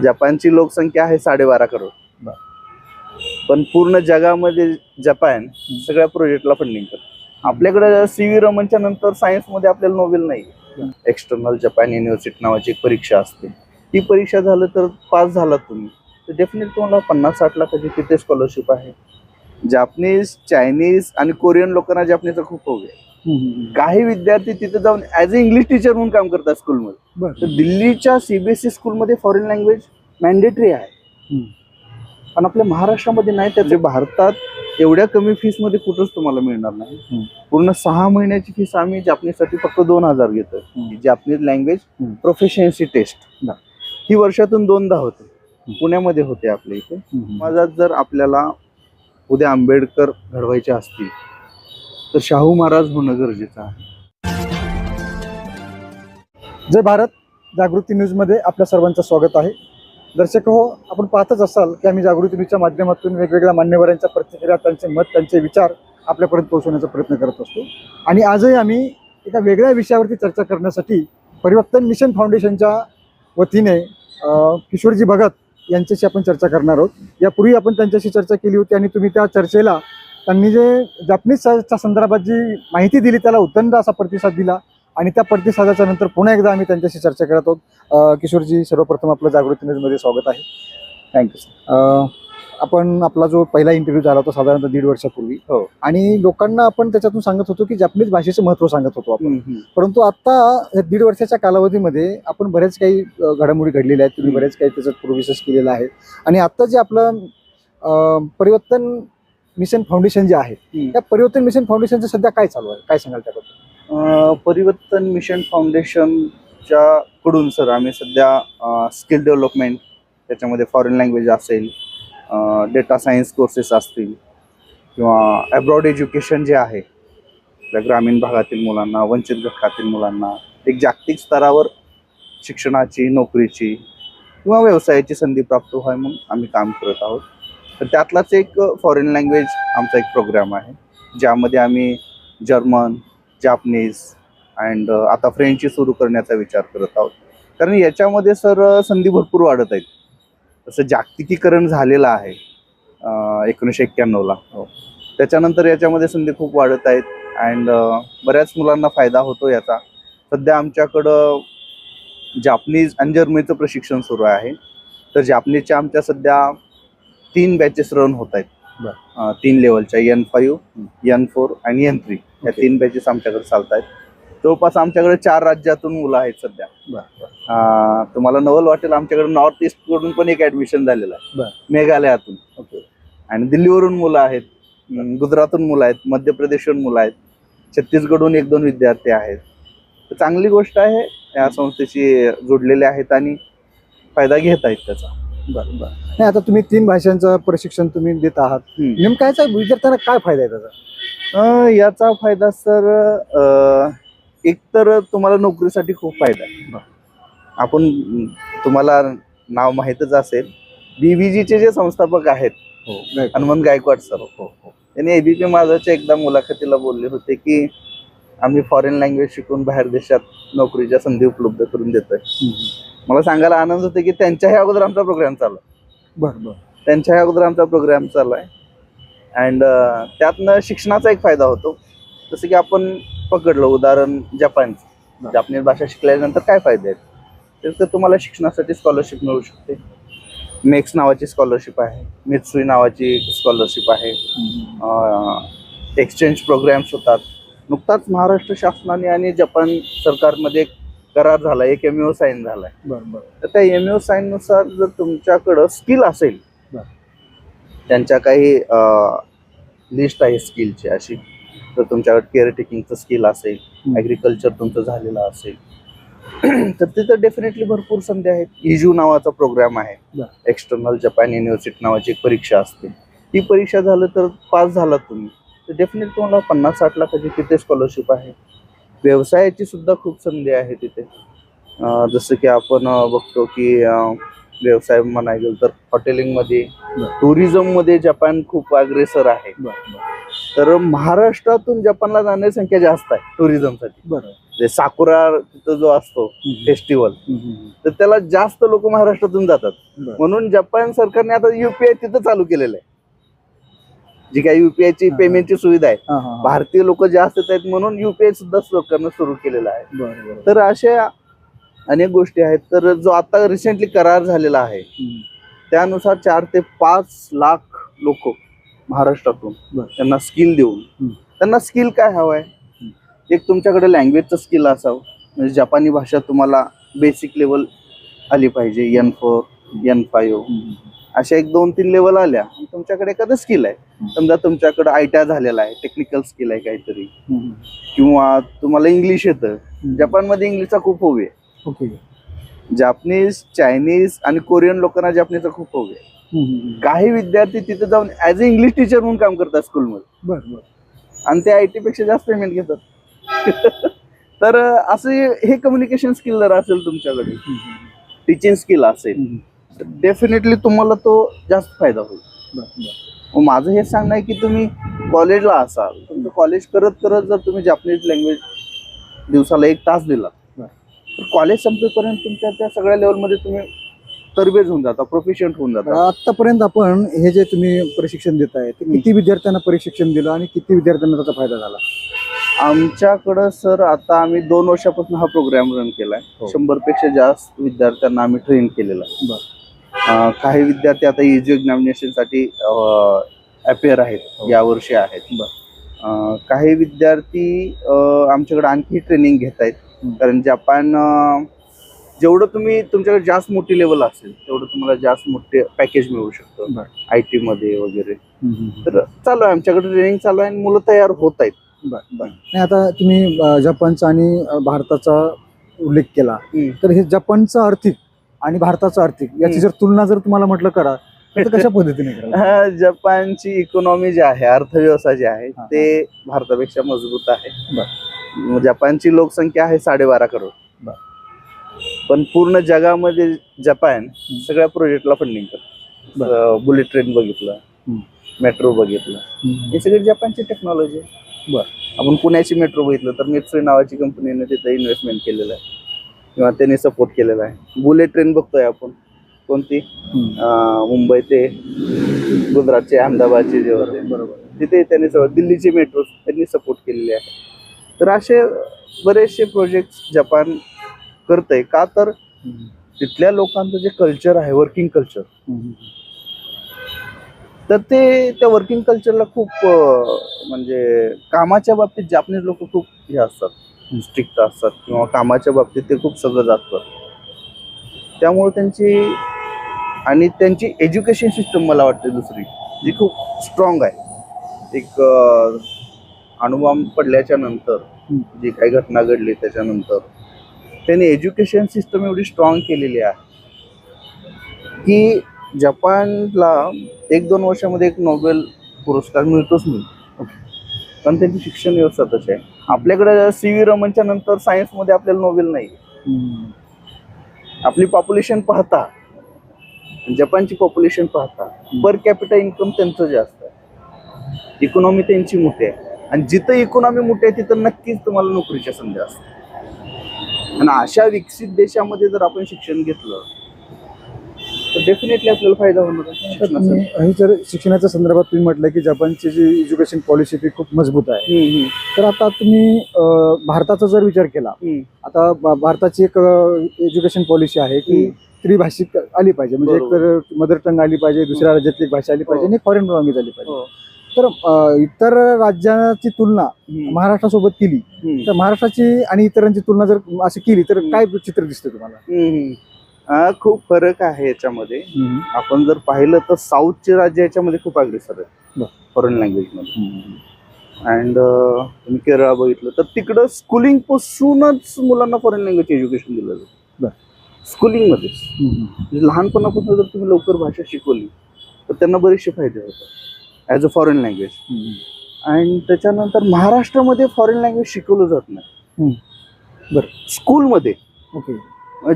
जपानची लोकसंख्या आहे 12.5 करोड. पण पूर्ण जगामध्ये जपान सगळ्या प्रोजेक्टला फंडिंग करतं. आपल्याकडे CV रमनच्या नंतर सायन्स मध्ये आपल्याला नोबेल नाही. एक्सटर्नल जपान युनिव्हर्सिटी नावाची एक परीक्षा असते. ती परीक्षा झालं तर पास झाला तुम्ही तर डेफिनेटली तुम्हाला 50-60 लाखाची तिथे स्कॉलरशिप आहे. जापनीज, चायनीज आणि कोरियन लोकांना जापनीजचा खूप हवं आहे. काही विद्यार्थी तिथे जाऊन ऍज अ इंग्लिश टीचर म्हणून काम करतात स्कूलमध्ये. तर दिल्लीच्या CBSE स्कूलमध्ये फॉरेन लँग्वेज मॅन्डेटरी आहे, पण आपल्या महाराष्ट्रामध्ये नाही. त्याचे भारतात एवढ्या कमी फीस मध्ये कुठंच तुम्हाला मिळणार नाही. पूर्ण 6 महिन्याची फीस आम्ही जापनीजसाठी फक्त 2,000 घेतोय. जापनीज लँग्वेज प्रोफिशियन्सी टेस्ट ही वर्षातून 2दा होते. पुण्यामध्ये होते आपल्या इथे. समाजात जर आपल्याला उद्या आंबेडकर घडवायचे असतील तर शाहू महाराज होणं गरजेचं आहे. जय भारत, जागृती न्यूजमध्ये आपल्या सर्वांचं स्वागत आहे. दर्शक हो, आपण पाहतच असाल की आम्ही जागृती न्यूजच्या माध्यमातून वेगवेगळ्या मान्यवरांच्या प्रतिक्रिया, त्यांचे मत, त्यांचे विचार आपल्यापर्यंत पोहोचवण्याचा प्रयत्न करत असतो. आणि आजही आम्ही एका वेगळ्या विषयावरती चर्चा करण्यासाठी परिवर्तन मिशन फाउंडेशनच्या वतीने किशोरजी भगत यांच्याशी आपण चर्चा करणार आहोत. यापूर्वी आपण त्यांच्याशी चर्चा केली होती आणि तुम्ही त्या चर्चेला त्यांनी जे जापनीजच्या संदर्भात जी माहिती दिली त्याला उदंड असा प्रतिसाद दिला. आणि त्या प्रतिसादाच्या नंतर पुन्हा एकदा आम्ही त्यांच्याशी चर्चा करत आहोत. किशोरजी, सर्वप्रथम आपलं जागृती न्यूजमध्ये स्वागत आहे. Thank you sir. आपण आपला जो पहिला इंटरव्ह्यू झाला होता साधारणतः 1.5 वर्षापूर्वी. हो. आणि लोकांना आपण त्याच्यातून सांगत होतो की जापनीज भाषेचं महत्त्व सांगत होतो आपण. परंतु आता या 1.5 वर्षाच्या कालावधीमध्ये आपण बरेच काही घडामोडी घडलेल्या आहेत. तुम्ही बरेच काही त्याच्यात प्रोग्रेस केलेला आहे. आणि आता जे आपलं परिवर्तन मिशन फाउंडेशन जे आहे, त्या परिवर्तन मिशन फाउंडेशनचं सध्या काय चालू आहे, काय सांगाल त्याबद्दल? परिवर्तन मिशन फाउंडेशनच्या कडून सर आम्ही सध्या स्किल डेव्हलपमेंट, त्याच्यामध्ये फॉरेन लँग्वेज असेल, डेटा सायन्स कोर्सेस असतील किंवा अब्रॉड एज्युकेशन जे आहे आपल्या ग्रामीण भागातील मुलांना, वंचित घटकातील मुलांना एक जागतिक स्तरावर शिक्षणाची, नोकरीची किंवा व्यवसायाची संधी प्राप्त व्हावी म्हणून आम्ही काम करत आहोत. तर त्यातलाच एक फॉरेन लँग्वेज आमचा एक प्रोग्राम आहे, ज्यामध्ये आम्ही जर्मन, जापनीज अँड आता फ्रेंचची सुरू करण्याचा विचार करत आहोत. कारण याच्यामध्ये सर संधी भरपूर वाढत आहेत. तसं जागतिकीकरण झालेलं आहे 1991ला. त्याच्यानंतर याच्यामध्ये संधी खूप वाढत आहेत अँड बऱ्याच मुलांना फायदा होतो याचा. सध्या आमच्याकडं जापनीज आणि जर्मनीचं प्रशिक्षण सुरू आहे. तर जापनीजच्या आमच्या सध्या 3 बॅचेस रन होत आहेत. 3 लेवलच्या, N5, N4 आणि N3 या 3 बॅचेस आमच्याकडे चालत आहेत. जवळपास आमच्याकडे 4 राज्यातून मुलं आहेत सध्या. तुम्हाला नवल वाटेल, आमच्याकडे नॉर्थ ईस्ट कडून पण एक ऍडमिशन झालेलं आहे, मेघालयातून. आणि दिल्लीवरून मुलं आहेत, गुजरातहून मुलं आहेत, मध्य प्रदेशवरून मुलं आहेत, छत्तीसगडहून 1-2 विद्यार्थी आहेत. तर चांगली गोष्ट आहे, या संस्थेशी जोडलेले आहेत आणि फायदा घेत आहेत त्याचा. बरं. नाही, आता तुम्ही 3 भाषांचं प्रशिक्षण तुम्ही देत आहात. नेमकं याचा विद्यार्थ्यांना काय फायदा आहे त्याचा? याचा फायदा सर एक तर तुम्हाला नोकरीसाठी खूप फायदा आहे. आपण, तुम्हाला नाव माहीतच असेल, BVGचे जे संस्थापक आहेत हनुमंत गायकवाड सर, त्यांनी ABP माझाच्या एकदा मुलाखतीला बोलले होते की आम्ही फॉरेन लँग्वेज शिकून बाहेर देशात नोकरीच्या संधी उपलब्ध करून देतोय. मला सांगायला आनंद होते की त्यांच्याही अगोदर आमचा प्रोग्राम चालू आहे. त्यांच्याही अगोदर आमचा प्रोग्राम चालू आहे. अँड त्यातनं शिक्षणाचा एक फायदा होतो. जसं की आपण पकडलं उदाहरण जपानचं, जापनीज भाषा शिकल्यानंतर काय फायदे आहेत, तर तुम्हाला शिक्षणासाठी स्कॉलरशिप मिळू शकते. मेक्स नावाची स्कॉलरशिप आहे, मित्सुई नावाची स्कॉलरशिप आहे, एक्सचेंज प्रोग्राम्स होतात. नुकताच महाराष्ट्र शासनाने आणि जपान सरकारमध्ये करार झाला, एक MOU साईन झालाय. तर त्या MOU साईन नुसार जर तुमच्याकडं स्किल असेल, त्यांच्या काही लिस्ट आहे स्किलची अशी, तर तुमच्याकडे केअर टेकिंगचं स्किल असेल, ॲग्रिकल्चर तुमचं झालेलं असेल, तर तिथं डेफिनेटली भरपूर संधी आहेत. इजू नावाचा प्रोग्राम आहे, एक्सटर्नल जपान युनिव्हर्सिटी नावाची एक परीक्षा असते. ती परीक्षा झालं तर पास झाला तुम्ही तर डेफिनेटली तुम्हाला 50-60 लाखाची तिथे स्कॉलरशिप आहे. व्यवसायाची सुद्धा खूप संधी आहे तिथे. जसं की आपण बघतो की व्यवसाय म्हणायला गेलं तर हॉटेलिंगमध्ये, टुरिझममध्ये जपान खूप अग्रेसर आहे. तर महाराष्ट्रातून जपानला जाण्याची संख्या जास्त आहे टुरिझमसाठी. जे साकुरा तिथं जो असतो फेस्टिवल, तर त्याला जास्त लोक महाराष्ट्रातून जातात. म्हणून जपान सरकारने आता युपीआय तिथं चालू केलेलं आहे. जी काही युपीआय ची पेमेंटची सुविधा आहे, भारतीय लोक जास्त आहेत म्हणून युपीआय सुद्धा सरकारनं सुरू केलेलं आहे. तर अशा अनेक गोष्टी आहेत. तर जो आता रिसेंटली करार झालेला आहे त्यानुसार 4 ते 5 लाख लोक महाराष्ट्रातून त्यांना स्किल देऊन, त्यांना स्किल काय हवंय, एक तुमच्याकडे लँग्वेजचं स्किल असावं, म्हणजे जपानी भाषा तुम्हाला बेसिक लेवल आली पाहिजे, N4 N5 अशा 1-2-3 लेवल आल्या. तुमच्याकडे एखादं स्किल आहे, समजा तुमच्याकडे आयटीआय झालेला आहे, टेक्निकल स्किल आहे काहीतरी, किंवा तुम्हाला इंग्लिश येतं. जपानमध्ये इंग्लिशचा खूप हवी आहे. जापनीज, चायनीज आणि कोरियन लोकांना जपानीचा खूप हवी आहे. काही विद्यार्थी तिथे जाऊन ऍज अ इंग्लिश टीचर म्हणून काम करतात स्कूलमध्ये, आणि ते आयटी पेक्षा जास्त पेमेंट घेतात. तर असे हे कम्युनिकेशन स्किल जर असेल तुमच्याकडे, टीचिंग स्किल असेल, तर डेफिनेटली तुम्हाला तो जास्त फायदा होईल. माझं हे सांगणं आहे की तुम्ही कॉलेजला असाल, तुमचं कॉलेज करत करत जर तुम्ही जापनीज लँग्वेज दिवसाला 1 तास दिला, तर कॉलेज संपेपर्यंत तुमच्या त्या सगळ्या लेवलमध्ये तुम्ही तरबेज होऊन जाता, प्रोफिशियंट होऊन जाता. आतापर्यंत आपण हे जे तुम्ही प्रशिक्षण देताय ते किती विद्यार्थ्यांना प्रशिक्षण दिलं आणि किती विद्यार्थ्यांना त्याचा फायदा झाला? आमच्याकडं सर आता आम्ही 2 वर्षापासून हा प्रोग्राम रन केलाय. 100 पेक्षा जास्त विद्यार्थ्यांना आम्ही ट्रेन केलेला आहे. काही विद्यार्थी आता इजी एक्झामिनेशन साठी अपेअर आहेत, यावर्षी आहेत. काही विद्यार्थी आमच्याकडे आणखी ट्रेनिंग घेत आहेत, कारण जपान जेवढं तुम्ही तुमच्याकडे जास्त मोठी लेवल असेल तेवढं तुम्हाला जास्त मोठे पॅकेज मिळू शकतं आयटी मध्ये वगैरे. तर चालू आहे आमच्याकडे ट्रेनिंग चालू आहे आणि मुलं तयार होत आहेत. नाही, आता तुम्ही जपानचा आणि भारताचा उल्लेख केला, तर हे जपानचं आर्थिक आणि भारताचं आर्थिक याची जर तुलना जर तुम्हाला म्हटलं करा तर कशा पद्धतीने करा? जपानची इकॉनॉमी जी आहे, अर्थव्यवस्था जी आहे, ते भारतापेक्षा मजबूत आहे. जपानची लोकसंख्या आहे 12.5 करोड, पण पूर्ण जगामध्ये जपान सगळ्या प्रोजेक्टला फंडिंग करतं. बुलेट ट्रेन बघितलं, मेट्रो बघितलं, हे सगळी जपानची टेक्नॉलॉजी आहे. आपण पुण्याची मेट्रो बघितलं तर मेट्रो नावाची कंपनीने तिथे इन्व्हेस्टमेंट केलेलं आहे किंवा त्यांनी सपोर्ट केलेला आहे. बुलेट ट्रेन बघतोय आपण, कोणती मुंबई ते गुजरातचे, अहमदाबादचे जे होते, बरोबर, तिथे त्यांनी दिल्लीची मेट्रो त्यांनी सपोर्ट केलेली आहे. तर असे बरेचसे प्रोजेक्ट जपान करतंय. का तर तिथल्या लोकांचं जे कल्चर आहे, वर्किंग कल्चर, तर ते त्या वर्किंग कल्चरला खूप म्हणजे कामाच्या बाबतीत जापनीज लोक खूप हे असतात, स्ट्रिक्ट असतात, किंवा कामाच्या बाबतीत ते खूप सगळं असतात. त्यामुळे त्यांची एज्युकेशन सिस्टम मला वाटते दुसरी जी खूप स्ट्रॉंग आहे. एक अणुबॉम्ब पडल्याच्या नंतर जी काही घटना घडली त्याच्यानंतर त्यांनी एज्युकेशन सिस्टम एवढी स्ट्रॉंग केलेली आहे की जपानला 1-2 वर्षामध्ये एक नोबेल पुरस्कार मिळतोच मिळतो, कारण त्यांची शिक्षण व्यवस्था तशी आहे. आपल्याकडे CV रमनच्या नंतर सायन्समध्ये आपल्याला नोबेल नाही. आपली पॉप्युलेशन पाहता, जपानची पॉप्युलेशन पाहता, पर कॅपिटा इन्कम त्यांचं जास्त आहे, इकॉनॉमी त्यांची मोठी आहे, आणि जिथं इकॉनॉमी मोठी आहे तिथं नक्कीच तुम्हाला नोकरीच्या संधी असतात. आणि अशा विकसित देशामध्ये जर आपण शिक्षण घेतलं तर डेफिनेटली आपल्याला फायदा होणार. हे जर शिक्षणाच्या संदर्भात तुम्ही म्हटलं की जपानची जी एज्युकेशन पॉलिसी ती खूप मजबूत आहे, तर आता तुम्ही भारताचा जर विचार केला, आता भारताची एक एज्युकेशन पॉलिसी आहे की त्रिभाषिक आली पाहिजे, म्हणजे एक तर मदर टंग आली पाहिजे, दुसऱ्या राज्यातली एक भाषा आली पाहिजे आणि फॉरेन लँग्वेज आली पाहिजे. तर इतर राज्याची तुलना महाराष्ट्रासोबत केली तर महाराष्ट्राची आणि इतरांची तुलना जर अशी केली तर काय चित्र दिसतं तुम्हाला? खूप फरक आहे याच्यामध्ये. आपण जर पाहिलं तर साऊथचे राज्य याच्यामध्ये खूप अग्रेसर आहेत फॉरेन लँग्वेज मध्ये. अँड तुम्ही केरळ बघितलं तर तिकडं स्कूलिंग पासूनच मुलांना फॉरेन लँग्वेज एज्युकेशन दिलं जातं. स्कूलिंग मध्येच लहानपणापासून जर तुम्ही लवकर भाषा शिकवली तर त्यांना बरेचसे फायदे होतात as a foreign language. And त्याच्यानंतर महाराष्ट्रामध्ये फॉरेन लँग्वेज शिकवलं जात नाही स्कूलमध्ये.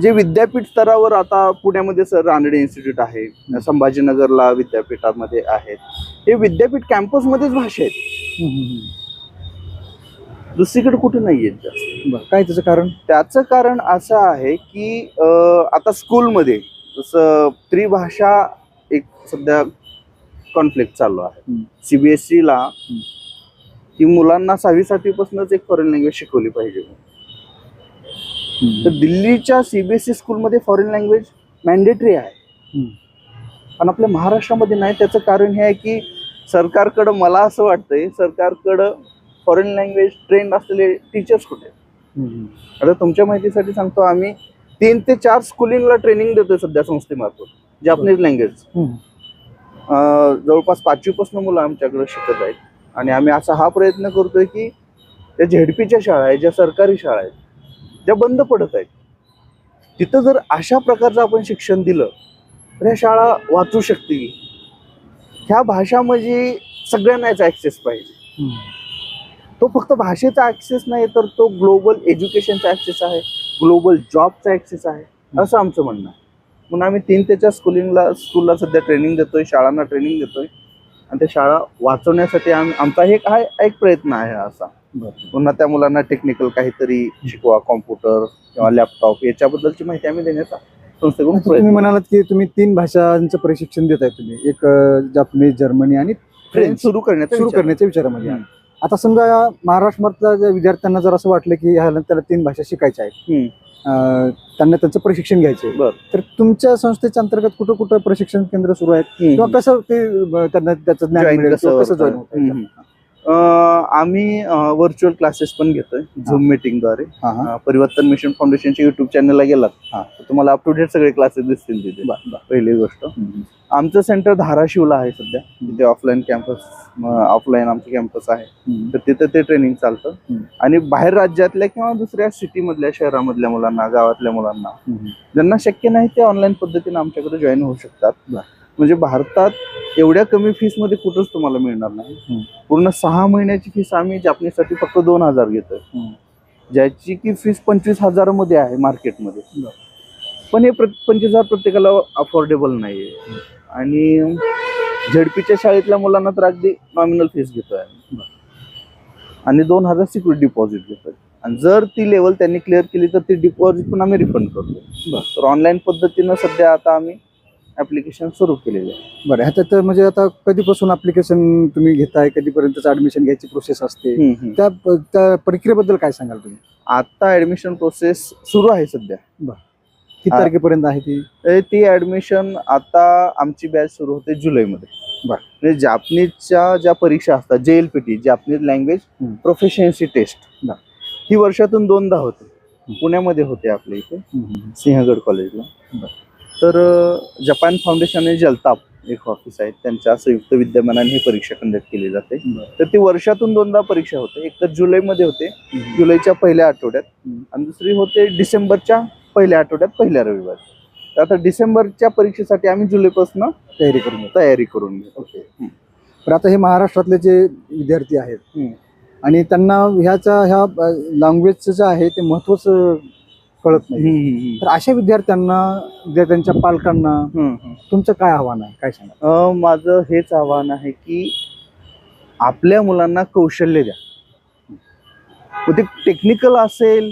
जे विद्यापीठ स्तरावर आता पुण्यामध्ये सर रानडे इन्स्टिट्यूट आहे, संभाजीनगरला विद्यापीठामध्ये आहेत, हे विद्यापीठ कॅम्पसमध्येच भाषा आहेत. दुसरीकडे कुठे नाही आहेत जास्त. बरं, काय त्याचं कारण? त्याचं कारण असं आहे की आता स्कूलमध्ये जसं त्रिभाषा एक सध्या कॉन्फ्लिक्ट चालू आहे. CBSE ला की मुलांना 6वी-7वी पासूनच एक फॉरेन लँग्वेज शिकवली पाहिजे. तर दिल्लीच्या CBSE स्कूलमध्ये फॉरेन लँग्वेज मॅन्डेटरी आहे पण आपल्या महाराष्ट्रामध्ये नाही. त्याचं कारण हे आहे की सरकारकडं, मला असं वाटतंय, सरकारकडं फॉरेन लँग्वेज ट्रेंड असलेले टीचर्स कुठे. आता तुमच्या माहितीसाठी सांगतो, आम्ही 3 ते 4 स्कूलिंगला ट्रेनिंग देतोय सध्या संस्थेमार्फत जापनीज लँग्वेज. जवळपास 5वी पासून मुलं आमच्याकडे शिकत आहेत आणि आम्ही असा हा प्रयत्न करतोय की त्या झेडपीच्या शाळा आहेत, ज्या सरकारी शाळा आहेत, ज्या बंद पडत आहेत, तिथं जर अशा प्रकारचं आपण शिक्षण दिलं तर ह्या शाळा वाचू शकतील. ह्या भाषा म्हणजे सगळ्यांनाच ॲक्सेस पाहिजे. तो फक्त भाषेचा ॲक्सेस नाही तर तो ग्लोबल एज्युकेशनचा ॲक्सेस आहे, ग्लोबल जॉबचा ॲक्सेस आहे, असं आमचं म्हणणं आहे. म्हणून आम्ही 3 ते 4 स्कूलला सध्या ट्रेनिंग देतोय, शाळांना ट्रेनिंग देतोय आणि त्या शाळा वाचवण्यासाठी आमचा एक प्रयत्न आहे असा. पुन्हा त्या मुलांना टेक्निकल काहीतरी शिकवा, कॉम्प्युटर किंवा लॅपटॉप याच्याबद्दलची माहिती आम्ही देण्याचा संस्थेकडून तुम्ही म्हणालात की तुम्ही 3 भाषांचं प्रशिक्षण देताय तुम्ही, एक जपानीज, जर्मनी आणि फ्रेंच सुरू करण्याच्या विचारामध्ये. आता समजा महाराष्ट्रातल्या ज्या विद्यार्थ्यांना जर असं वाटलं की त्याला 3 भाषा शिकायच्या आहेत, त्यांना त्यांचं प्रशिक्षण घ्यायचंय, तर तुमच्या संस्थेच्या अंतर्गत कुठं कुठं प्रशिक्षण केंद्र सुरू आहेत किंवा कसं ते त्यांना त्याचं ज्ञान मिळेल, कसं जॉईन होतं? आम्ही व्हर्च्युअल क्लासेस पण घेतोय झूम मीटिंगद्वारे. परिवर्तन मिशन फाउंडेशनच्या युट्यूब चॅनलला गेलात तर तुम्हाला अप टू डेट सगळे क्लासेस दिसतील तिथे. पहिली गोष्ट, आमचं सेंटर धाराशिवला आहे सध्या, तिथे ऑफलाईन आमचं कॅम्पस आहे, तर तिथे ते ट्रेनिंग चालतं. आणि बाहेर राज्यातल्या किंवा दुसऱ्या सिटीमधल्या, शहरामधल्या मुलांना, गावातल्या मुलांना ज्यांना शक्य नाही ते ऑनलाईन पद्धतीने आमच्याकडे जॉईन होऊ शकतात. म्हणजे भारतात एवढ्या कमी फीस मध्ये कुठंच तुम्हाला मिळणार नाही. पूर्ण 6 महिन्याची फीस आम्ही जापनीसाठी फक्त 2,000 घेतोय, ज्याची की फीस 25,000 मध्ये आहे मार्केटमध्ये. पण हे 25,000 प्रत्येकाला अफोर्डेबल नाहीये. आणि झेडपीच्या शाळेतल्या मुलांना तर अगदी नॉमिनल फीस घेतोय आणि 2,000 सिक्युरिटी डिपॉझिट घेतोय. आणि जर ती लेवल त्यांनी क्लिअर केली तर ती डिपॉझिट पण आम्ही रिफंड करतो. तर ऑनलाईन पद्धतीनं सध्या आता आम्ही ऍप्लिकेशन सुरू केलेले आहे. बरं, ह्याच्यात म्हणजे आता कधीपासून ऍप्लिकेशन तुम्ही घेताय, कधीपर्यंत ऍडमिशन घ्यायची प्रोसेस असते, त्या प्रक्रियेबद्दल काय सांगाल तुम्ही? आता ऍडमिशन प्रोसेस सुरू आहे सध्या. किती तारखेपर्यंत आहे ती ऍडमिशन? आता आमची बॅच सुरू होते जुलैमध्ये. म्हणजे जापनीजच्या ज्या परीक्षा असतात, JLPT, Japanese language proficiency test, ही वर्षातून 2दा होते. पुण्यामध्ये होते आपल्या इथे सिंहगड कॉलेजला. तर जपान फाउंडेशन आणि जलताप एक ऑफिस आहे, त्यांच्या संयुक्त विद्यमानाने ही परीक्षा कंडक्ट केली जाते. तर ती वर्षातून 2दा परीक्षा होते. एक तर जुलैमध्ये होते, जुलैच्या पहिल्या आठवड्यात, आणि दुसरी होते डिसेंबरच्या पहिल्या आठवड्यात, पहिल्या रविवारी. तर आता डिसेंबरच्या परीक्षेसाठी आम्ही जुलैपासून तयारी करून घेतो. तर आता हे महाराष्ट्रातले जे विद्यार्थी आहेत आणि त्यांना ह्या लँग्वेजचं जे आहे ते महत्वच कळत नाही, तर अशा विद्यार्थ्यांना, त्यांच्या पालकांना तुमचं काय आव्हान आहे, काय सांगा? माझं हेच आव्हान आहे की आपल्या मुलांना कौशल्य द्या. ते टेक्निकल असेल,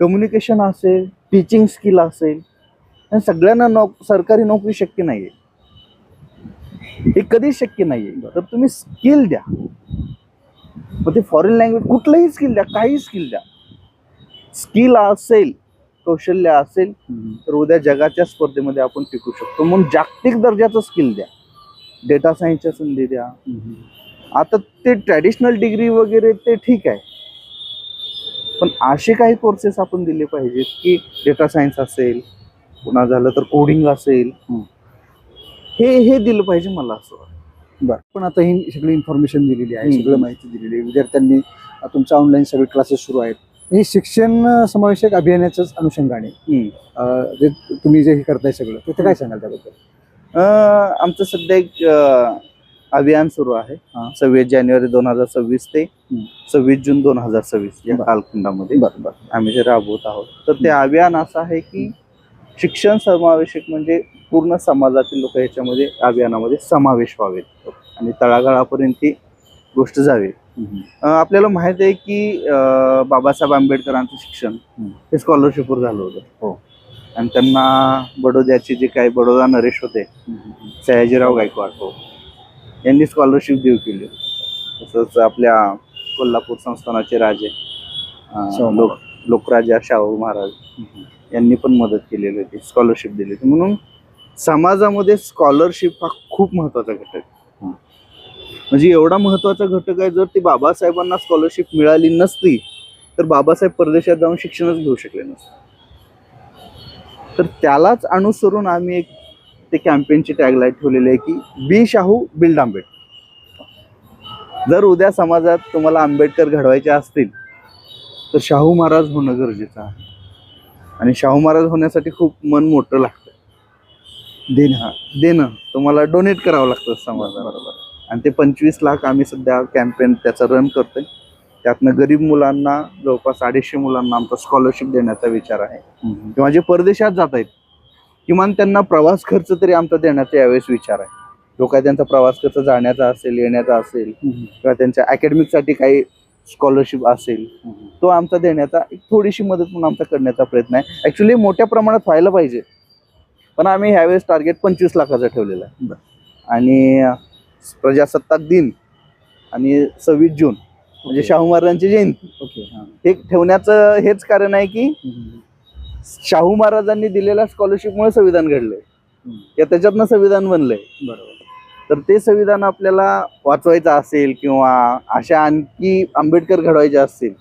कम्युनिकेशन असेल, टीचिंग स्किल असेल. सगळ्यांना सरकारी नोकरी शक्य नाहीये, हे कधीच शक्य नाहीये. तर तुम्ही स्किल द्या. मग ते फॉरेन लँग्वेज, कुठलंही स्किल द्या, काही स्किल द्या. स्किल असेल, कौशल्य असेल तर उद्या जगाच्या स्पर्धेमध्ये आपण टिकू शकतो. म्हणून जागतिक दर्जाचं स्किल द्या. डेटा सायन्सच्या संधी द्या. आता ते ट्रॅडिशनल डिग्री वगैरे ते ठीक आहे, पण असे काही कोर्सेस आपण दिले पाहिजेत की डेटा सायन्स असेल, पुन्हा झालं तर कोडिंग असेल, हे दिलं पाहिजे, मला असं वाटतं. बरं, पण आता ही सगळी इन्फॉर्मेशन दिलेली आहे, सगळं माहिती दिलेली आहे, विद्यार्थ्यांनी तुमच्या ऑनलाईन सगळे क्लासेस सुरू आहेत, हे शिक्षण समावेशक अभियानाच्याच अनुषंगाने जे तुम्ही जे करताय सगळं, ते काय सांगाल त्याबद्दल? आमचं सध्या एक अभियान सुरू आहे 26 जानेवारी 2026 ते 26 जून 2026 या कालखंडामध्ये आम्ही ते राबवत आहोत. तर ते अभियान असं आहे की शिक्षण समावेशक म्हणजे पूर्ण समाजातील लोक याच्यामध्ये अभियानामध्ये समावेश व्हावेत आणि तळागाळापर्यंत ही गोष्ट जावी. आपल्याला माहित आहे की बाबासाहेब आंबेडकरांचं शिक्षण हे स्कॉलरशिपवर झालं होतं. हो. आणि त्यांना बडोद्याचे जे काही बडोदा नरेश होते सयाजीराव गायकवाड यांनी स्कॉलरशिप देऊ केली. तसंच आपल्या कोल्हापूर संस्थानाचे राजे लोकराजा शाहू महाराज यांनी पण मदत केलेली होती, स्कॉलरशिप दिली होती. म्हणून समाजामध्ये स्कॉलरशिप हा खूप महत्वाचा घटक आहे. म्हणजे एवढा महत्वाचा घटक आहे, जर ती बाबासाहेबांना स्कॉलरशिप मिळाली नसती तर बाबासाहेब परदेशात जाऊन शिक्षणच घेऊ शकले नसते. तर त्यालाच अनुसरून आम्ही एक ते कॅम्पेनची टॅगलाईन ठेवलेली आहे की बी शाहू बिल्ड आंबेडकर. जर उद्या समाजात तुम्हाला आंबेडकर घडवायचे असतील तर शाहू महाराज होणं गरजेचं आहे. आणि शाहू महाराज होण्यासाठी खूप मन मोठं लागतं. देणं तुम्हाला डोनेट करावं लागतं समाजाला. आणि ते 25 लाख आम्ही सध्या कॅम्पेन त्याचा रन करतोय. त्यातनं गरीब मुलांना जवळपास 250 मुलांना आमचा स्कॉलरशिप देण्याचा विचार आहे. किंवा जे परदेशात जात आहेत किमान त्यांना प्रवास खर्च तरी आमचा देण्याचा यावेळेस विचार आहे. जो काय त्यांचा प्रवास खर्च जाण्याचा असेल, येण्याचा असेल किंवा त्यांच्या अकॅडमिकसाठी काही स्कॉलरशिप असेल तो आमचा देण्याचा एक थोडीशी मदत म्हणून आमचा करण्याचा प्रयत्न आहे. ॲक्च्युली मोठ्या प्रमाणात व्हायला पाहिजे, पण आम्ही ह्यावेळेस टार्गेट 25 लाखाचं ठेवलेलं आहे. आणि प्रजासत्ताक दिन आणि 26 जून म्हणजे शाहू महाराजांची जयंती हे ठेवण्याचं हेच कारण आहे की शाहू महाराजांनी दिलेल्या स्कॉलरशिपमुळे संविधान घडलंय, या त्याच्यातनं संविधान बनलंय. बरोबर. तर ते संविधान आपल्याला वाचवायचं असेल किंवा अशा आणखी आंबेडकर घडवायचे असतील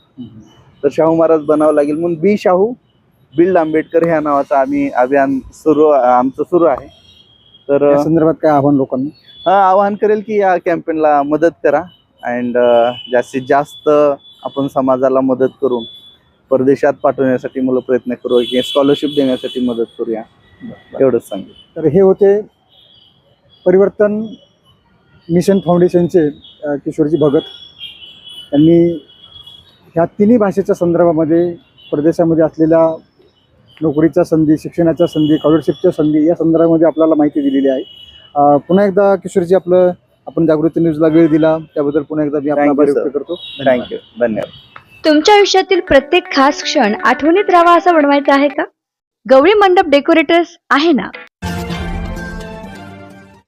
तर शाहू महाराज बनावं लागेल. म्हणून बी शाहू बिल्ड आंबेडकर ह्या नावाचं आम्ही अभियान आमचं सुरू आहे. तर या संदर्भात काय आव्हान लोकांना? आवाहन करेल की या कॅम्पेनला मदत करा अँड जास्तीत जास्त आपण समाजाला मदत करून परदेशात पाठवण्यासाठी मुलं प्रयत्न करू, स्कॉलरशिप देण्यासाठी मदत करूया, एवढंच सांगेल. तर हे होते परिवर्तन मिशन फाउंडेशनचे किशोरजी भगत. त्यांनी ह्या तिन्ही भाषेच्या संदर्भामध्ये परदेशामध्ये असलेल्या नोकरीच्या संधी, शिक्षणाच्या संधी, स्कॉलरशिपच्या संधी या संदर्भामध्ये आपल्याला माहिती दिलेली आहे. पुन्हा एकदा किशोरजी आपण जागृती न्यूजला वेळ दिला त्याबद्दल पुन्हा एकदा मी आपला आभार व्यक्त करतो. थँक्यू, धन्यवाद. तुमच्या आयुष्यातील प्रत्येक खास क्षण आठवणीत राहावा असा बनवायचा आहे का? गवळी मंडप डेकोरेटर्स आहे ना.